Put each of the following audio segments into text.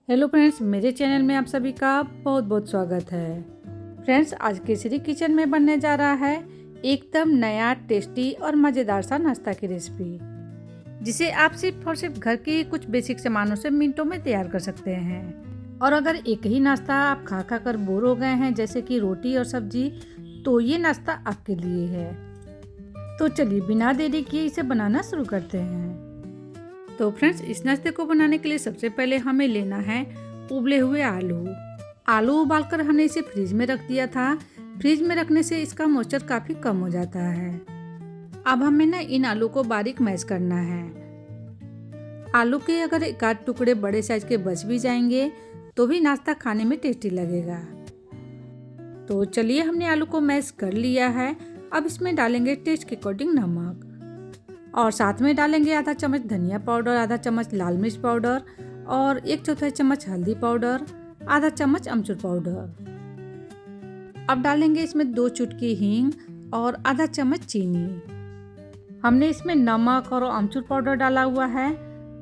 Hello friends, मेरे channel में आप सभी का बहुत बहुत स्वागत है। फ्रेंड्स, आज केसरी किचन में बनने जा रहा है एकदम नया टेस्टी और मज़ेदार सा नाश्ता की रेसिपी, जिसे आप सिर्फ और सिर्फ घर के कुछ बेसिक सामानों से मिनटों में तैयार कर सकते हैं। और अगर एक ही नाश्ता आप खा खा कर बोर हो गए हैं, जैसे कि रोटी और सब्जी, तो ये नाश्ता आपके लिए है। तो चलिए बिना देरी किए इसे बनाना शुरू करते हैं। तो फ्रेंड्स, इस नाश्ते को बनाने के लिए सबसे पहले हमें लेना है उबले हुए आलू उबालकर हमने इसे फ्रिज में रख दिया था। फ्रिज में रखने से इसका मॉइस्चर काफ़ी कम हो जाता है। अब हमें ना इन आलू को बारीक मैश करना है। आलू के अगर एक आध टुकड़े बड़े साइज के बच भी जाएंगे तो भी नाश्ता खाने में टेस्टी लगेगा। तो चलिए, हमने आलू को मैश कर लिया है। अब इसमें डालेंगे टेस्ट के अकॉर्डिंग नमक और साथ में डालेंगे आधा चम्मच धनिया पाउडर, आधा चम्मच लाल मिर्च पाउडर और 1/4 चम्मच हल्दी पाउडर, आधा चम्मच अमचूर पाउडर। अब डालेंगे इसमें 2 चुटकी हींग और आधा चम्मच चीनी। हमने इसमें नमक और अमचूर पाउडर डाला हुआ है,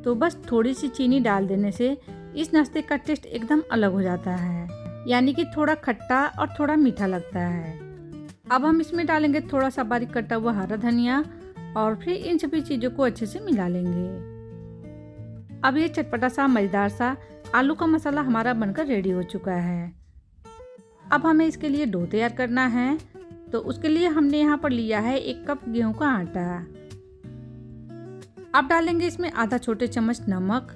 तो बस थोड़ी सी चीनी डाल देने से इस नाश्ते का टेस्ट एकदम अलग हो जाता है, यानी कि थोड़ा खट्टा और थोड़ा मीठा लगता है। अब हम इसमें डालेंगे थोड़ा सा बारीक कटा हुआ हरा धनिया और फिर इन सभी चीज़ों को अच्छे से मिला लेंगे। अब ये चटपटा सा मज़ेदार सा आलू का मसाला हमारा बनकर रेडी हो चुका है। अब हमें इसके लिए डो तैयार करना है। तो उसके लिए हमने यहाँ पर लिया है 1 कप गेहूं का आटा। अब डालेंगे इसमें आधा छोटे चम्मच नमक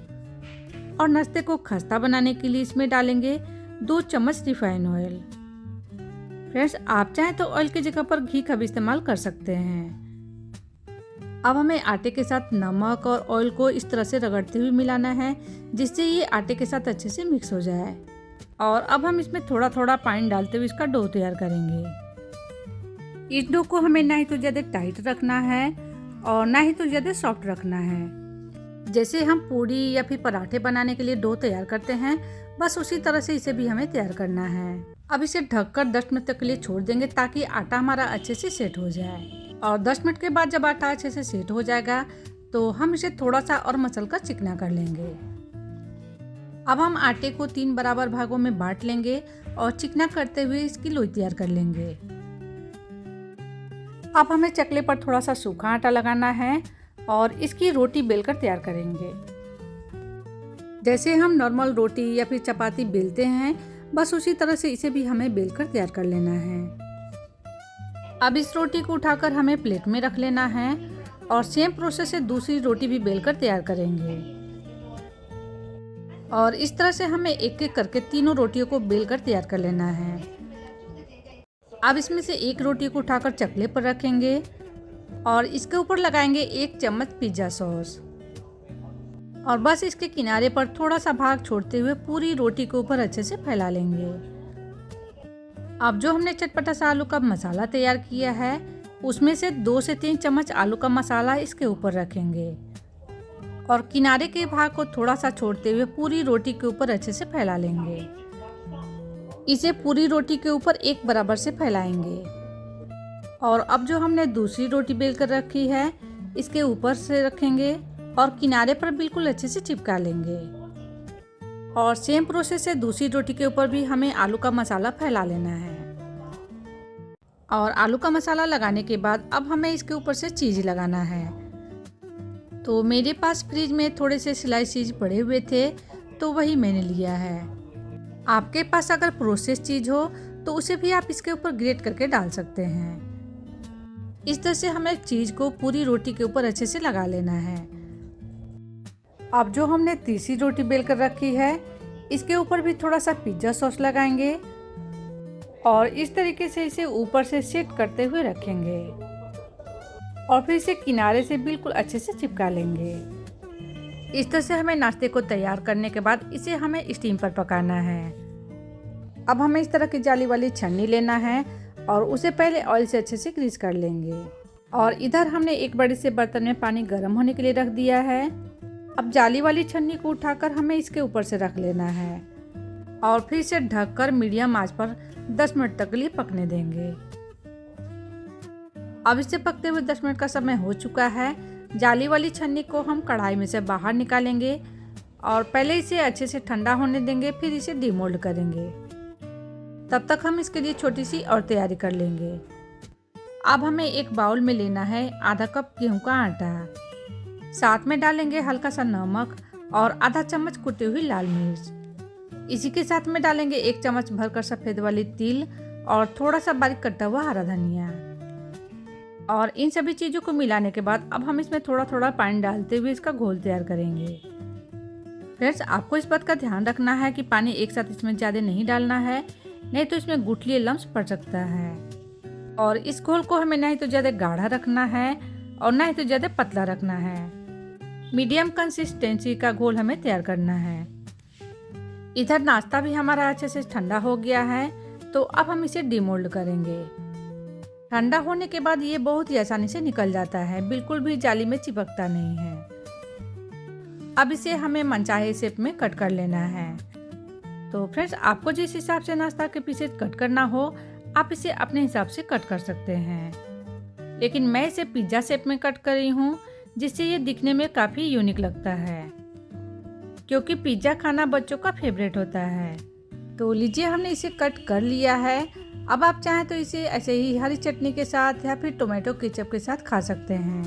और नाश्ते को खस्ता बनाने के लिए इसमें डालेंगे 2 चम्मच रिफाइन ऑयल। फ्रेंड्स, आप चाहें तो ऑयल की जगह पर घी का भी इस्तेमाल कर सकते हैं। अब हमें आटे के साथ नमक और ऑयल को इस तरह से रगड़ते हुए मिलाना है, जिससे ये आटे के साथ अच्छे से मिक्स हो जाए। और अब हम इसमें थोड़ा थोड़ा पानी डालते हुए इसका डो तैयार करेंगे। इस डो को हमें ना ही तो ज़्यादा टाइट रखना है और ना ही तो ज़्यादा सॉफ्ट रखना है। जैसे हम पूड़ी या फिर पराठे बनाने के लिए डो तैयार करते हैं, बस उसी तरह से इसे भी हमें तैयार करना है। अब इसे ढककर 10 मिनट तक के लिए छोड़ देंगे, ताकि आटा हमारा अच्छे से सेट हो जाए। और 10 मिनट के बाद जब आटा अच्छे से सेट हो जाएगा तो हम इसे थोड़ा सा और मसल कर चिकना कर लेंगे। अब हम आटे को 3 बराबर भागों में बांट लेंगे और चिकना करते हुए इसकी लोई तैयार कर लेंगे। अब हमें चकले पर थोड़ा सा सूखा आटा लगाना है और इसकी रोटी बेलकर तैयार करेंगे। जैसे हम नॉर्मल रोटी या फिर चपाती बेलते हैं, बस उसी तरह से इसे भी हमें बेलकर तैयार कर लेना है। अब इस रोटी को उठाकर हमें प्लेट में रख लेना है और सेम प्रोसेस से दूसरी रोटी भी बेलकर तैयार करेंगे। और इस तरह से हमें एक एक करके तीनों रोटियों को बेलकर तैयार कर लेना है। अब इसमें से एक रोटी को उठाकर चकले पर रखेंगे और इसके ऊपर लगाएंगे 1 चम्मच पिज्ज़ा सॉस और बस इसके किनारे पर थोड़ा सा भाग छोड़ते हुए पूरी रोटी के ऊपर अच्छे से फैला लेंगे। अब जो हमने चटपटा सा आलू का मसाला तैयार किया है, उसमें से 2 से 3 चम्मच आलू का मसाला इसके ऊपर रखेंगे और किनारे के भाग को थोड़ा सा छोड़ते हुए पूरी रोटी के ऊपर अच्छे से फैला लेंगे। इसे पूरी रोटी के ऊपर एक बराबर से फैलाएंगे। और अब जो हमने दूसरी रोटी बेल कर रखी है, इसके ऊपर से रखेंगे और किनारे पर बिल्कुल अच्छे से चिपका लेंगे। और सेम प्रोसेस से दूसरी रोटी के ऊपर भी हमें आलू का मसाला फैला लेना है। और आलू का मसाला लगाने के बाद अब हमें इसके ऊपर से चीज़ लगाना है। तो मेरे पास फ्रिज में थोड़े से स्लाइस चीज़ पड़े हुए थे, तो वही मैंने लिया है। आपके पास अगर प्रोसेस चीज़ हो तो उसे भी आप इसके ऊपर ग्रेट करके डाल सकते हैं। इस तरह से हमें चीज़ को पूरी रोटी के ऊपर अच्छे से लगा लेना है। अब जो हमने तीसरी रोटी बेल कर रखी है, इसके ऊपर भी थोड़ा सा पिज्ज़ा सॉस लगाएंगे और इस तरीके से इसे ऊपर से सेट करते हुए रखेंगे और फिर इसे किनारे से बिल्कुल अच्छे से चिपका लेंगे। इस तरह से हमें नाश्ते को तैयार करने के बाद इसे हमें स्टीम पर पकाना है। अब हमें इस तरह की जाली वाली छन्नी लेना है और उसे पहले ऑयल से अच्छे से ग्रीस कर लेंगे। और इधर हमने एक बड़े से बर्तन में पानी गर्म होने के लिए रख दिया है। अब जाली वाली छन्नी को उठाकर हमें इसके ऊपर से रख लेना है और फिर इसे ढककर मीडियम आंच पर 10 मिनट तक के लिए पकने देंगे। अब इसे पकते हुए 10 मिनट का समय हो चुका है। जाली वाली छन्नी को हम कढ़ाई में से बाहर निकालेंगे और पहले इसे अच्छे से ठंडा होने देंगे, फिर इसे डीमोल्ड करेंगे। तब तक हम इसके लिए छोटी सी और तैयारी कर लेंगे। अब हमें एक बाउल में लेना है आधा कप गेहूं का आटा, साथ में डालेंगे हल्का सा नमक और आधा चम्मच कुटी हुई लाल मिर्च। इसी के साथ में डालेंगे 1 चम्मच भरकर सफ़ेद वाली तिल और थोड़ा सा बारीक कटा हुआ हरा धनिया। और इन सभी चीज़ों को मिलाने के बाद अब हम इसमें थोड़ा थोड़ा पानी डालते हुए इसका घोल तैयार करेंगे। फ्रेंड्स, आपको इस बात का ध्यान रखना है कि पानी एक साथ इसमें ज़्यादा नहीं डालना है, नहीं तो इसमें गुठली लम्स पड़ सकता है। और इस घोल को हमें नहीं तो ज़्यादा गाढ़ा रखना है और ना ही तो ज़्यादा पतला रखना है। मीडियम कंसिस्टेंसी का घोल हमें तैयार करना है। इधर नाश्ता भी हमारा अच्छे से ठंडा हो गया है, तो अब हम इसे डीमोल्ड करेंगे। ठंडा होने के बाद ये बहुत ही आसानी से निकल जाता है, बिल्कुल भी जाली में चिपकता नहीं है। अब इसे हमें मनचाहे शेप में कट कर लेना है। तो फ्रेंड्स, आपको जिस हिसाब से नाश्ता के पीसेज कट करना हो आप इसे अपने हिसाब से कट कर सकते हैं, लेकिन मैं इसे पिज्ज़ा शेप में कट कर रही हूँ, जिससे ये दिखने में काफ़ी यूनिक लगता है, क्योंकि पिज्ज़ा खाना बच्चों का फेवरेट होता है। तो लीजिए, हमने इसे कट कर लिया है। अब आप चाहें तो इसे ऐसे ही हरी चटनी के साथ या फिर टोमेटो केचप के साथ खा सकते हैं,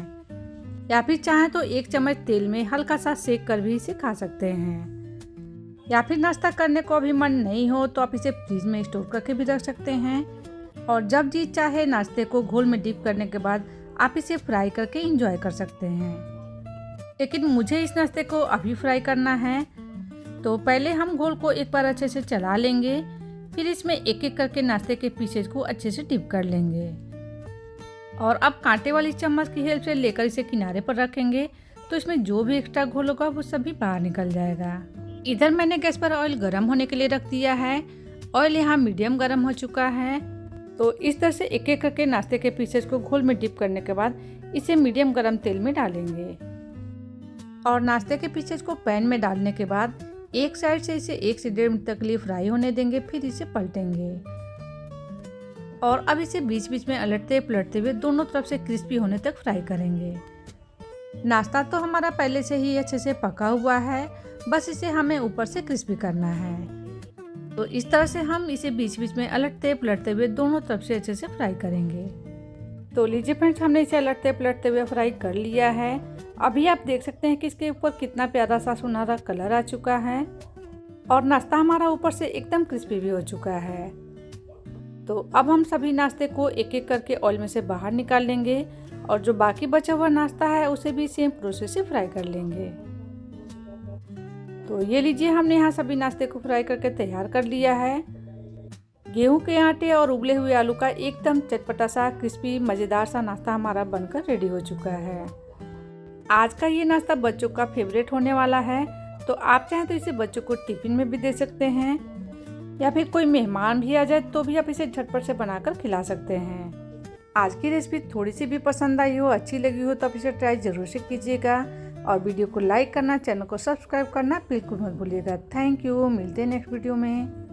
या फिर चाहें तो 1 चम्मच तेल में हल्का सा सेक कर भी इसे खा सकते हैं। या फिर नाश्ता करने को अभी मन नहीं हो तो आप इसे फ्रिज में स्टोर करके भी रख सकते हैं, और जब जी चाहे नाश्ते को घोल में डिप करने के बाद आप इसे फ्राई करके एंजॉय कर सकते हैं। लेकिन मुझे इस नाश्ते को अभी फ्राई करना है, तो पहले हम घोल को एक बार अच्छे से चला लेंगे, फिर इसमें एक एक करके नाश्ते के पीसेज को अच्छे से डिप कर लेंगे। और अब कांटे वाली चम्मच की हेल्प से लेकर इसे किनारे पर रखेंगे, तो इसमें जो भी एक्स्ट्रा घोल होगा वो सभी बाहर निकल जाएगा। इधर मैंने गैस पर ऑयल गर्म होने के लिए रख दिया है। ऑयल यहाँ मीडियम गर्म हो चुका है। तो इस तरह से एक एक करके नाश्ते के पीसेस को घोल में डिप करने के बाद इसे मीडियम गर्म तेल में डालेंगे। और नाश्ते के पीसेस को पैन में डालने के बाद एक साइड से इसे 1 से 1.5 मिनट तक लिए फ्राई होने देंगे, फिर इसे पलटेंगे। और अब इसे बीच बीच में उलटते पलटते हुए दोनों तरफ से क्रिस्पी होने तक फ्राई करेंगे। नाश्ता तो हमारा पहले से ही अच्छे से पका हुआ है, बस इसे हमें ऊपर से क्रिस्पी करना है। तो इस तरह से हम इसे बीच बीच में उलटते पलटते हुए दोनों तरफ से अच्छे से फ्राई करेंगे। तो लीजिए फ्रेंड्स, हमने इसे उलटते पलटते हुए फ्राई कर लिया है। अभी आप देख सकते हैं कि इसके ऊपर कितना प्यारा सा सुनहरा कलर आ चुका है, और नाश्ता हमारा ऊपर से एकदम क्रिस्पी भी हो चुका है। तो अब हम सभी नाश्ते को एक एक करके ऑयल में से बाहर निकाल लेंगे, और जो बाकी बचा हुआ नाश्ता है उसे भी सेम प्रोसेस से फ्राई कर लेंगे। तो ये लीजिए, हमने यहाँ सभी नाश्ते को फ्राई करके तैयार कर लिया है। गेहूं के आटे और उबले हुए आलू का एकदम चटपटा सा क्रिस्पी मज़ेदार सा नाश्ता हमारा बनकर रेडी हो चुका है। आज का ये नाश्ता बच्चों का फेवरेट होने वाला है, तो आप चाहें तो इसे बच्चों को टिफिन में भी दे सकते हैं, या फिर कोई मेहमान भी आ जाए तो भी आप इसे झटपट से बनाकर खिला सकते हैं। आज की रेसिपी थोड़ी सी भी पसंद आई हो, अच्छी लगी हो, तो आप इसे ट्राई जरूर से कीजिएगा, और वीडियो को लाइक करना, चैनल को सब्सक्राइब करना बिल्कुल मत भूलिएगा। Thank you. मिलते हैं नेक्स्ट वीडियो में।